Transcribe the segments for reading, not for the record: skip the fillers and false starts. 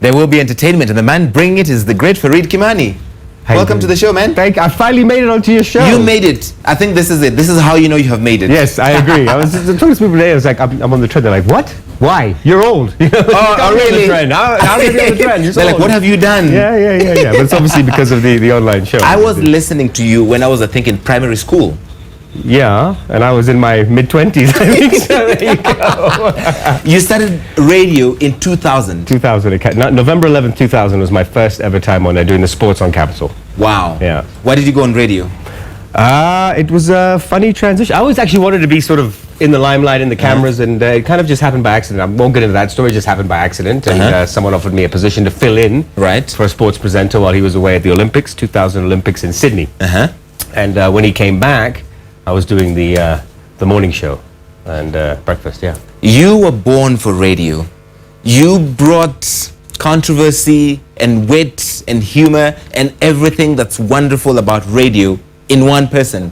There will be entertainment, and the man bringing it is the great Fareed Khimani. Welcome to the show, man. Thank you. I finally made it onto your show. You made it. I think this is it. This is how you know you have made it. Yes, I agree. I was talking to people today. I was like, I'm on the trend. They're like, what? Why? You're old. You know, oh, really? How did you get on the trend? They're like, what have you done? Yeah. But it's obviously because of the online show. I was listening to you when I was, I think, in primary school. Yeah, and I was in my mid-20s, I think. So there you go. You started radio in 2000. 2000. November 11th, 2000 was my first ever time on there doing the sports on Capital. Wow. Yeah. Why did you go on radio? It was a funny transition. I always actually wanted to be sort of in the limelight, in the cameras, and it kind of just happened by accident. I won't get into that story. It just happened by accident, and someone offered me a position to fill in for a sports presenter while he was away at the Olympics, 2000 Olympics in Sydney. And when he came back, I was doing the morning show and breakfast. Yeah. You were born for radio. You brought controversy and wit and humor and everything that's wonderful about radio in one person.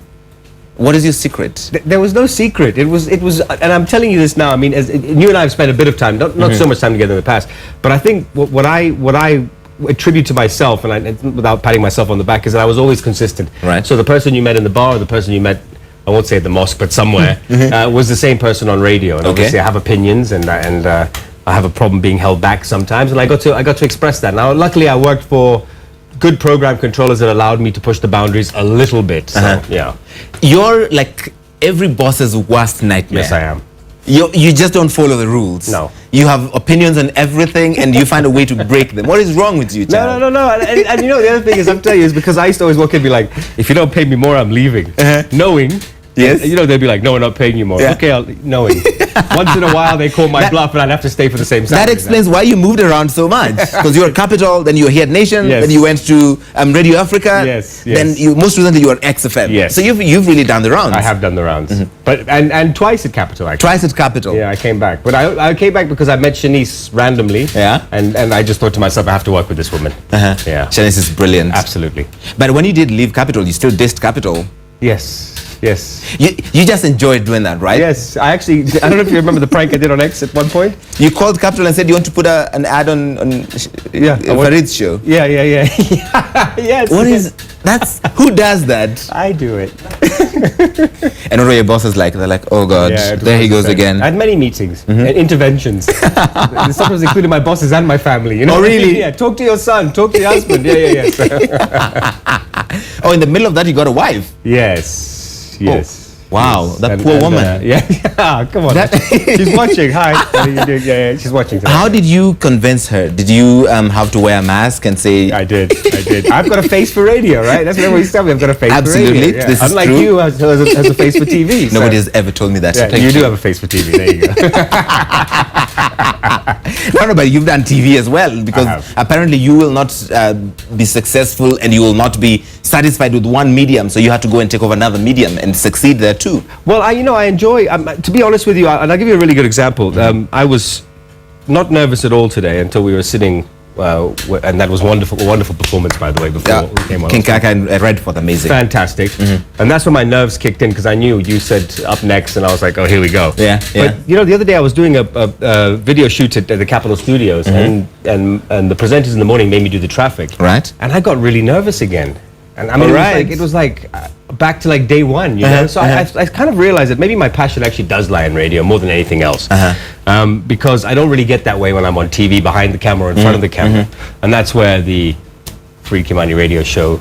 What is your secret? There was no secret. It was, and I'm telling you this now. I mean, you and I have spent a bit of time, not so much time together in the past, but I think what I attribute to myself, and without patting myself on the back, is that I was always consistent. Right. So the person you met in the bar, or the person you met, I won't say at the mosque, but somewhere, was the same person on radio. And obviously I have opinions, and I have a problem being held back sometimes, and I got to express that. Now, luckily, I worked for good program controllers that allowed me to push the boundaries a little bit. So, yeah. You're like every boss's worst nightmare. Yes, I am. You just don't follow the rules. No. You have opinions on everything, and you find a way to break them. What is wrong with you, child? No. And you know, the other thing is, I'm telling you, is because I used to always walk in and be like, if you don't pay me more, I'm leaving. Knowing, you know, they'd be like, no, we're not paying you more. Yeah. Okay, knowing. Once in a while, they call my bluff, and I'd have to stay for the same salary. That explains why you moved around so much. Because you were at Capital, then you were here at Nation, then you went to Radio Africa. Yes. Then most recently you were at XFM. Yes. So you've really done the rounds. I have done the rounds. But and twice at Capital, actually. Twice at Capital. Yeah, I came back. But I came back because I met Shanice randomly. Yeah. And I just thought to myself, I have to work with this woman. Yeah. Shanice is brilliant. Absolutely. But when you did leave Capital, you still dissed Capital. Yes. You just enjoyed doing that, right? Yes. I don't know if you remember the prank I did on X at one point. You called Capital and said you want to put an ad on Fareed's show. Yeah. Yes. What is that's who does that? I do it. And what are your bosses like? They're like, oh God, there he goes again. I had many meetings and interventions. Sometimes including my bosses and my family. You know? Oh really? Yeah. Talk to your son. Talk to your husband. Yeah. Oh, in the middle of that, you got a wife. Yes. Oh, wow, that poor woman. Come on. She's watching. Hi. What are you doing? Yeah, she's watching today. How did you convince her? Did you have to wear a mask and say... I did. I've got a face for radio, right? That's what everybody's telling me. I've got a face for radio. Absolutely. This is Unlike true. you, has a face for TV. Nobody has ever told me that. Yeah, you do have a face for TV. There you go. No, but you've done TV as well, because apparently you will not be successful and you will not be satisfied with one medium, so you have to go and take over another medium and succeed there too. Well, I enjoy, to be honest with you, and I'll give you a really good example. I was not nervous at all today until we were sitting, and that was a wonderful performance, by the way, before we came on. King Kaka and Redford, amazing. Fantastic. And that's when my nerves kicked in, because I knew you said up next, and I was like, oh, here we go. Yeah. But, you know, the other day I was doing a video shoot at the Capitol Studios, and the presenters in the morning made me do the traffic. Right. And I got really nervous again. And I mean, it was like back to like day one, you know? So I kind of realized that maybe my passion actually does lie in radio more than anything else. Because I don't really get that way when I'm on TV, behind the camera, or in front of the camera. And that's where the Fareed Khimani radio show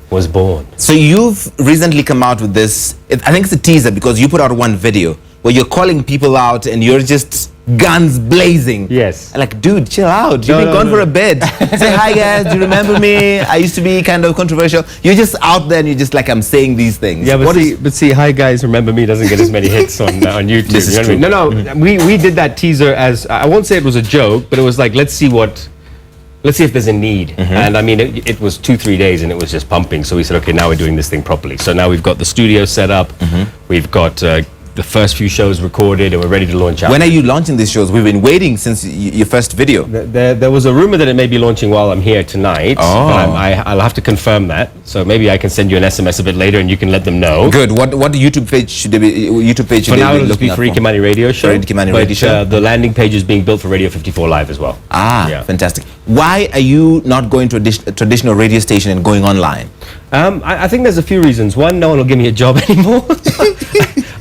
was born. So you've recently come out with this, I think it's a teaser, because you put out one video where you're calling people out and you're just guns blazing. Yes. Like, dude, chill out. You've been gone for a bit. Say, hi guys, do you remember me? I used to be kind of controversial. You're just out there and you're just like, I'm saying these things. Yeah, but see, hi guys, remember me doesn't get as many hits on YouTube. This is true. No, we did that teaser as, I won't say it was a joke, but it was like, let's see if there's a need. And I mean, it was 2-3 days and it was just pumping. So we said, okay, now we're doing this thing properly. So now we've got the studio set up. We've got the first few shows recorded and we're ready to launch out. When are you launching these shows? We've been waiting since your first video. There was a rumor that it may be launching while I'm here tonight. Oh. But I'll have to confirm that. So maybe I can send you an SMS a bit later and you can let them know. Good. What YouTube page should they be? YouTube page should for they now, be it'll just looking be out Fareed for? Khimani Radio Show. Fareed Khimani Radio Show. The landing page is being built for Radio 54 Live as well. Ah, Yeah. fantastic. Why are you not going to a traditional radio station and going online? I think there's a few reasons. One, no one will give me a job anymore.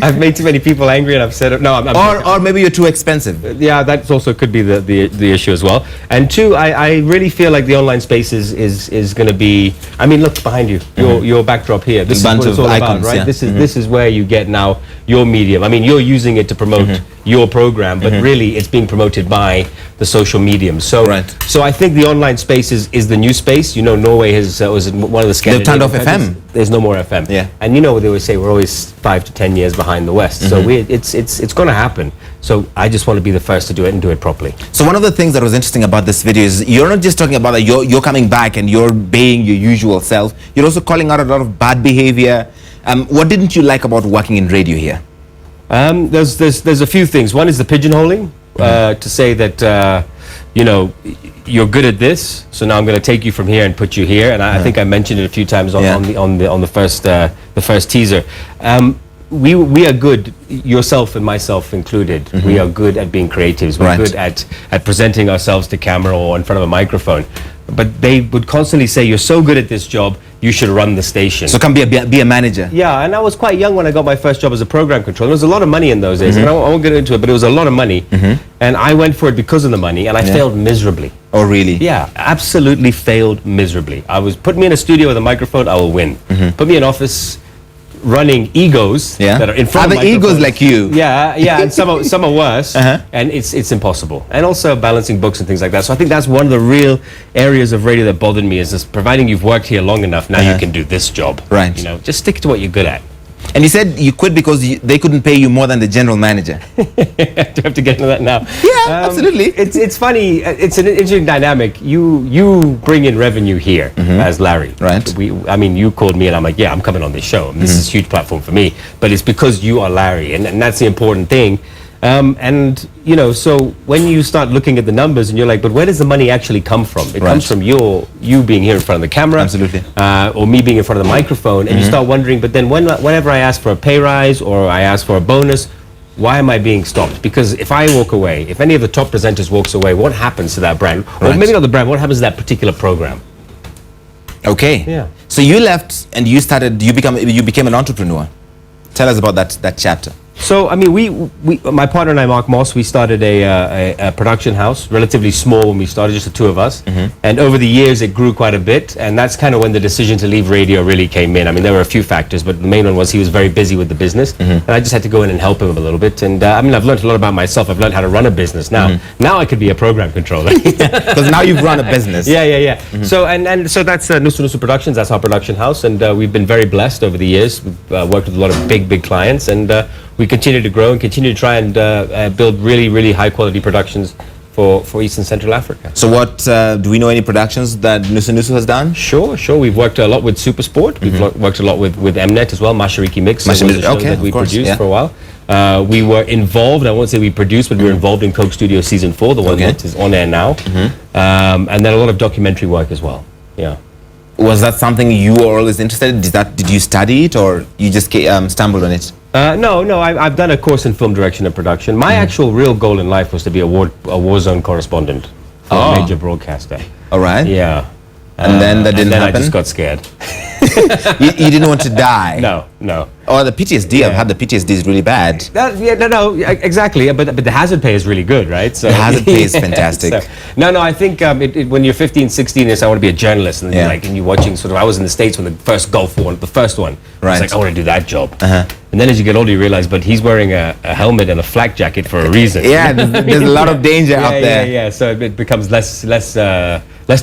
I've made too many people angry and I've said, no, I'm Or maybe you're too expensive. yeah, that also could be the issue as well. And two, I really feel like the online space is going to be. I mean, look behind you, your backdrop here. This is bunch what it's of all icons, about, right? yeah. This is where you get now your medium. I mean, you're using it to promote your program, but really it's being promoted by the social mediums. So, Right. so I think the online space is the new space. You know, Norway was one of the Scandinavian turned off countries. FM. There's no more FM. Yeah. And you know what they always say, we're always 5 to 10 years behind the West. So it's going to happen. So I just want to be the first to do it and do it properly. So one of the things that was interesting about this video is you're not just talking about that you're coming back and you're being your usual self. You're also calling out a lot of bad behavior. What didn't you like about working in radio here? There's a few things. One is the pigeonholing, to say that you know, you're good at this, so now I'm going to take you from here and put you here. And I think I mentioned it a few times on the first teaser. We are good, yourself and myself included. We are good at being creatives. We're good at presenting ourselves to camera or in front of a microphone. But they would constantly say, "You're so good at this job, you should run the station." So come be a manager. Yeah, and I was quite young when I got my first job as a program controller. There was a lot of money in those days, and I won't get into it, but it was a lot of money. And I went for it because of the money, and I failed miserably. Oh, really? Yeah, absolutely failed miserably. Put me in a studio with a microphone, I will win. Put me in an office running egos that are in front of other egos like you. Yeah, and some are worse, and it's impossible. And also balancing books and things like that. So I think that's one of the real areas of radio that bothered me, is this, providing you've worked here long enough, now you can do this job. Right. You know, just stick to what you're good at. And you said you quit because they couldn't pay you more than the general manager. Do I have to get into that now? Yeah, absolutely. It's funny. It's an interesting dynamic. You bring in revenue here as Larry. Right. I mean, you called me and I'm like, yeah, I'm coming on this show. I mean, this is a huge platform for me. But it's because you are Larry, and that's the important thing. And you know, so when you start looking at the numbers and you're like, but where does the money actually come from? It comes from you being here in front of the camera, Absolutely. Or me being in front of the microphone, and you start wondering. But then whenever I ask for a pay rise or I ask for a bonus, why am I being stopped? Because if I walk away, if any of the top presenters walks away, what happens to that brand? Or maybe not the brand. What happens to that particular program? Okay. Yeah. So you left and you became an entrepreneur. Tell us about that chapter. So, I mean, we my partner and I, Mark Moss, we started a production house, relatively small when we started, just the two of us. And over the years, it grew quite a bit. And that's kind of when the decision to leave radio really came in. I mean, there were a few factors, but the main one was he was very busy with the business. And I just had to go in and help him a little bit. And I mean, I've learned a lot about myself. I've learned how to run a business now. Now I could be a program controller. Because now you've run a business. Yeah. So and so that's Nusu Nusu Productions. That's our production house, and we've been very blessed over the years. We've worked with a lot of big clients, and we continue to grow and continue to try and build really high quality productions for East and Central Africa. So what do we know any productions that Nusu Nusu has done? Sure. We've worked a lot with Supersport. We've worked a lot with Mnet as well. Mashariki Mix was a show that we produced for a while. We were involved, I won't say we produced, but we were involved in Coke Studio Season 4, the one that is on air now. And then a lot of documentary work as well. Yeah. Was that something you were always interested in? Did you study it or you just stumbled on it? No, I've done a course in film direction and production. My actual real goal in life was to be a war zone correspondent for a major broadcaster. All right. Yeah. And then that didn't happen? I just got scared. you didn't want to die? No. Oh, the PTSD, I've had the PTSD is really bad. No, exactly. But the hazard pay is really good, right? So the hazard pay is fantastic. No, I think when you're 15, 16, I want to be a journalist. And and you're watching I was in the States when the first Gulf War, the first one. Right. It's like, I want to do that job. And then as you get older, you realize, but he's wearing a helmet and a flak jacket for a reason. Yeah, there's a lot of danger out there. Yeah. So it becomes less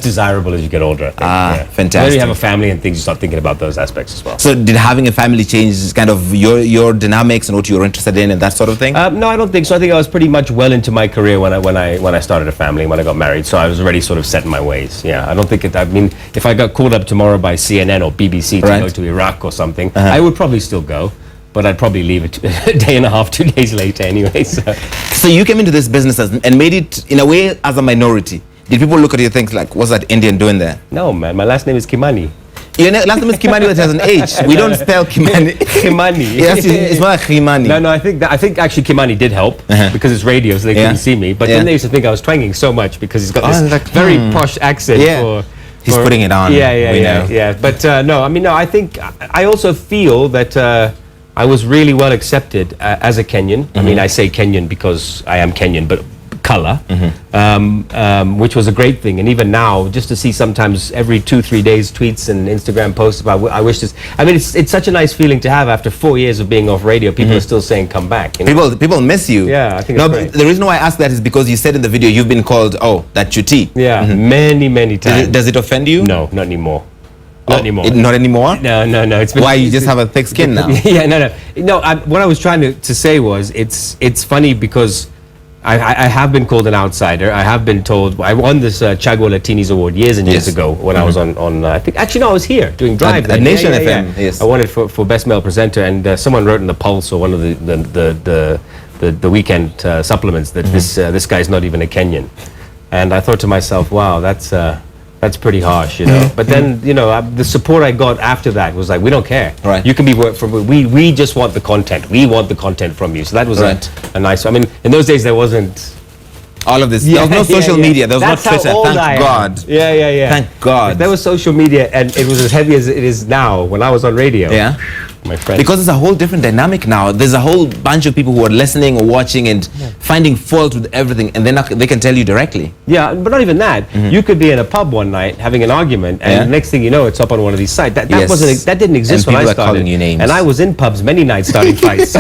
desirable as you get older, I think. Fantastic. When you have a family and things, you start thinking about those aspects as well. So did having a family change kind of your dynamics and what you're interested in and that sort of thing? No, I don't think so. I think I was pretty much well into my career when I started a family, when I got married. So I was already sort of set in my ways. Yeah, I don't think I mean, if I got called up tomorrow by CNN or BBC to go to Iraq or something, I would probably still go. but I'd probably leave it a day and a half, 2 days later anyway. So you came into this business and made it in a way as a minority. Did people look at you and think like, what's that Indian doing there? No, man. My last name is Khimani. Your last name is Khimani, that has an H. We don't spell Khimani. Khimani. Yes, it's more like Khimani. No, I think actually Khimani did help because it's radio, so they couldn't see me. But then they used to think I was twanging so much because he's got this like, very posh accent. He's putting it on. Yeah. But no, I mean, no, I think I also feel that I was really well accepted as a Kenyan. I mean, I say Kenyan because I am Kenyan, but color, which was a great thing. And even now, just to see sometimes every 2-3 days tweets and Instagram posts about I wish this. I mean, it's such a nice feeling to have after 4 years of being off radio. People are still saying come back. You know? People miss you. Yeah, I think it's great. The reason why I asked that is because you said in the video you've been called that chuti. Yeah, many times. Does it offend you? No, not anymore. Not anymore. Not anymore? No. It's been, why, you just have a thick skin now? Yeah, no. What I was trying to say was it's funny because I have been called an outsider. I have been told I won this Chagwa Latinis award years and years ago when I was on I think actually no I was here doing Drive at Nation FM. Yes, I won it for best male presenter, and someone wrote in the Pulse or one of the weekend supplements that this guy's not even a Kenyan, and I thought to myself, wow, that's pretty harsh, you know. But then, you know, the support I got after that was like, we don't care. Right. You can be we just want the content. We want the content from you. So that was a nice. I mean, in those days there wasn't all of this. There was no social media. There was no Twitter. Thank God. Yeah. Thank God. If there was social media and it was as heavy as it is now when I was on radio. Yeah. My friend. Because it's a whole different dynamic now. There's a whole bunch of people who are listening or watching and finding fault with everything, and then they can tell you directly. Yeah, but not even that. You could be in a pub one night having an argument, and the next thing you know, it's up on one of these sites. That didn't exist when I started. Calling you names. And I was in pubs many nights starting fights.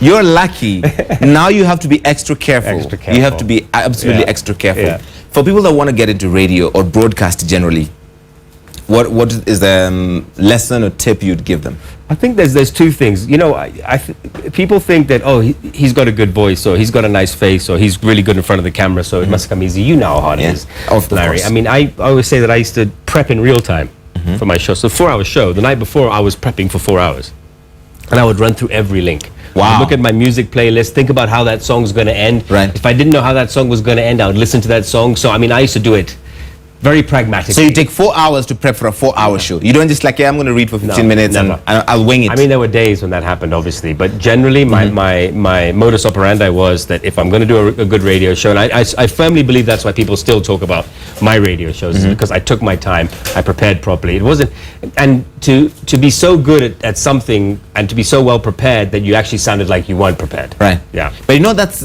You're lucky. Now you have to be extra careful. You have to be absolutely extra careful. Yeah. For people that want to get into radio or broadcast generally, what is the lesson or tip you'd give them? I think there's two things. You know, people think that he's got a good voice, or he's got a nice face, or he's really good in front of the camera, so it must come easy. You know how hard it is, Larry. I mean, I always say that I used to prep in real time for my show. So 4-hour show. The night before, I was prepping for 4 hours, and I would run through every link. Wow. Look at my music playlist, think about how that song's going to end. Right. If I didn't know how that song was going to end, I would listen to that song. So, I mean, I used to do it very pragmatically. So you take 4 hours to prep for a 4-hour show. You don't just like, I'm going to read for 15 minutes and I'll wing it. I mean, there were days when that happened, obviously, but generally my modus operandi was that if I'm going to do a good radio show, and I firmly believe that's why people still talk about my radio shows, is because I took my time, I prepared properly. It wasn't, and to be so good at something and to be so well prepared that you actually sounded like you weren't prepared. Right. Yeah. But you know, that's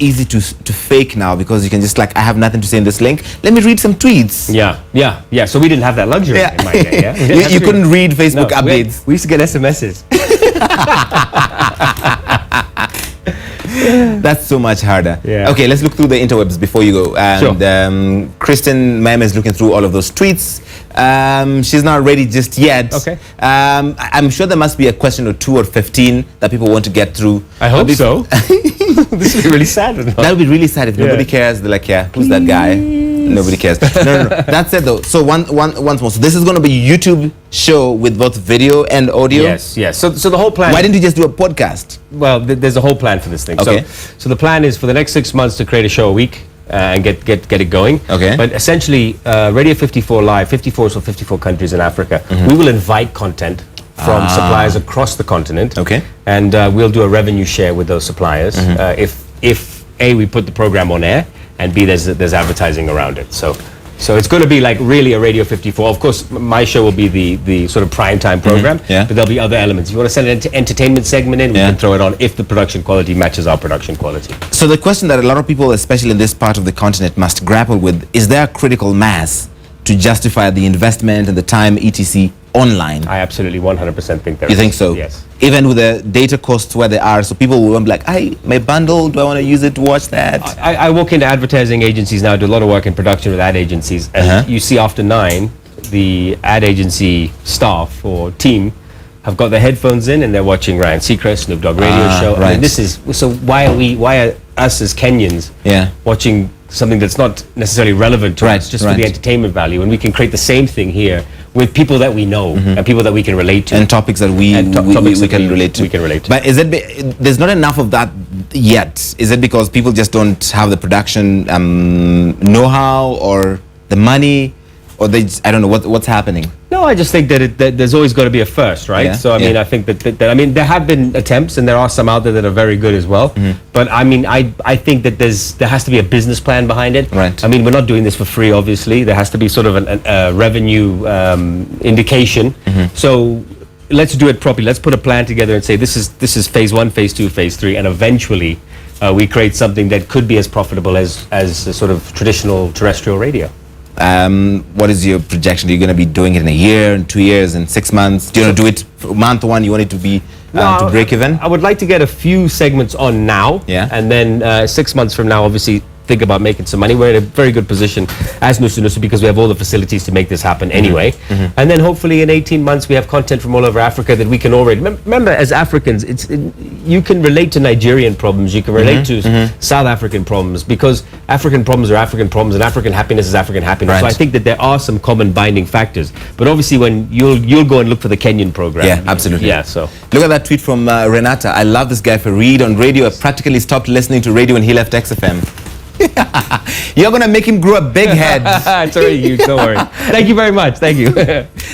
easy to fake now, because you can just like, I have nothing to say in this link. Let me read some tweets. Yeah. So we didn't have that luxury in my day. Yeah? you couldn't read Facebook updates. We used to get SMSs. That's so much harder. Yeah. Okay, let's look through the interwebs before you go. And Kristen Mem is looking through all of those tweets. She's not ready just yet. Okay. I'm sure there must be a question or 2 or 15 that people want to get through. I hope so. This would be really sad. That would be really sad if nobody cares. They're like, who's that guy? Nobody cares. No. That's it though. So once more. So this is going to be a YouTube show with both video and audio. Yes. So the whole plan. Why didn't you just do a podcast? Well, there's a whole plan for this thing. Okay. So the plan is for the next 6 months to create a show a week and get it going. Okay. But essentially, Radio 54 Live, 54 so 54 countries in Africa. We will invite content from suppliers across the continent. Okay. And we'll do a revenue share with those suppliers if A, we put the program on air, and B, there's advertising around it. So it's going to be like really a Radio 54. Of course, my show will be the sort of prime time program, but there'll be other elements. If you want to send an entertainment segment in, we can throw it on if the production quality matches our production quality. So the question that a lot of people, especially in this part of the continent, must grapple with, is there a critical mass to justify the investment and the time, etc., online? I absolutely 100% think there is. You think so? Yes. Even with the data costs where they are, so people will be like, my bundle, do I want to use it to watch that? I walk into advertising agencies now, do a lot of work in production with ad agencies, and you see after 9, the ad agency staff or team have got their headphones in and they're watching Ryan Seacrest, Snoop Dogg radio show. Right. I mean, so why are us as Kenyans watching something that's not necessarily relevant to us, just for the entertainment value, and we can create the same thing here with people that we know and people that we can relate to, and topics that we can relate to. But is it there's not enough of that yet? Is it because people just don't have the production know-how or the money, or they just, I don't know what's happening? No, I just think that there's always got to be a first, right? So I mean, I think that I mean, there have been attempts, and there are some out there that are very good as well. But I mean, I think that there has to be a business plan behind it. Right. I mean, we're not doing this for free, obviously. There has to be sort of a revenue indication. So let's do it properly. Let's put a plan together and say this is phase 1, phase 2, phase 3, and eventually we create something that could be as profitable as a sort of traditional terrestrial radio. What is your projection? Are you going to be doing it in a year, in 2 years, in 6 months? Do you want to do it for month one? You want it to be to break even? I would like to get a few segments on now, and then 6 months from now, obviously, think about making some money. We're in a very good position as Nusu Nusu because we have all the facilities to make this happen anyway. And then hopefully in 18 months we have content from all over Africa that we can already... Remember, as Africans, you can relate to Nigerian problems, you can relate to South African problems, because African problems are African problems and African happiness is African happiness. So I think that there are some common binding factors. But obviously when you'll go and look for the Kenyan program. Yeah, absolutely. Yeah, so... Look at that tweet from Renata. I love this guy, Fareed. On radio, I practically stopped listening to radio when he left XFM. You're gonna make him grow a big head. It's already huge, don't worry. Thank you very much. Thank you.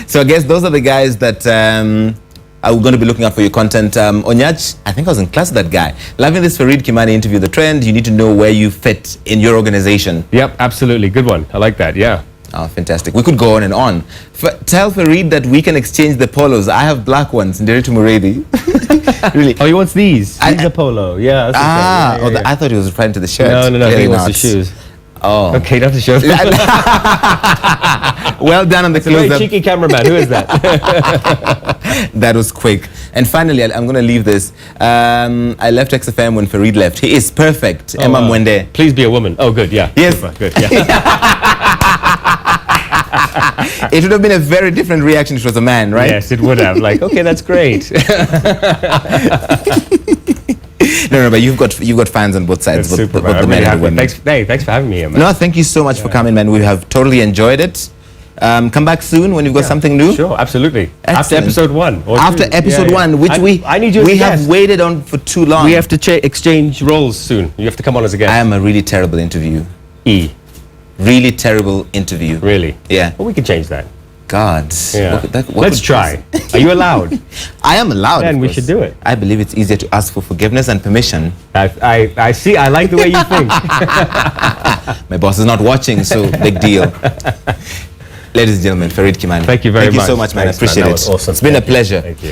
So I guess those are the guys that are going to be looking out for your content. Onyach, I think I was in class with that guy. Loving this Fareed Khimani interview. The trend, you need to know where you fit in your organization. Yep, absolutely. Good one. I like that. Yeah. Oh, fantastic. We could go on and on. Tell Fareed that we can exchange the polos. I have black ones in Derry to Muredi. Really? Oh, he wants these. These are polo. Yeah. That's okay. I thought he was referring to the shirt. No. He wants the shoes. Oh. Okay, not the shoes. Well done on the close-up. Very cheeky cameraman. Who is that? That was quick. And finally, I'm going to leave this. I left XFM when Fareed left. He is perfect. Emma Mwende. Please be a woman. Oh, good. Yeah. Yes. Good. Yeah. It would have been a very different reaction if it was a man, right? Yes, it would have. Like, okay, that's great. No, but you've got fans on both sides, both the men and the women. Thanks for having me here, man. No, thank you so much for coming, man. We have totally enjoyed it. Come back soon when you've got something new. Sure, absolutely. Excellent. After episode 1. After episode 1, which I need you we have waited on for too long. We have to exchange roles soon. You have to come on as a guest. I am a really terrible interview. Really terrible interview. Really? Yeah. Well, we can change that. God. Yeah. Let's try. Are you allowed? I am allowed. Then we should do it. I believe it's easier to ask for forgiveness and permission. I see. I like the way you think. My boss is not watching, so big deal. Ladies and gentlemen, Fareed Khimani. Thank you very much. Thank you so much, man. I appreciate it. Awesome. It's been a pleasure. Thank you.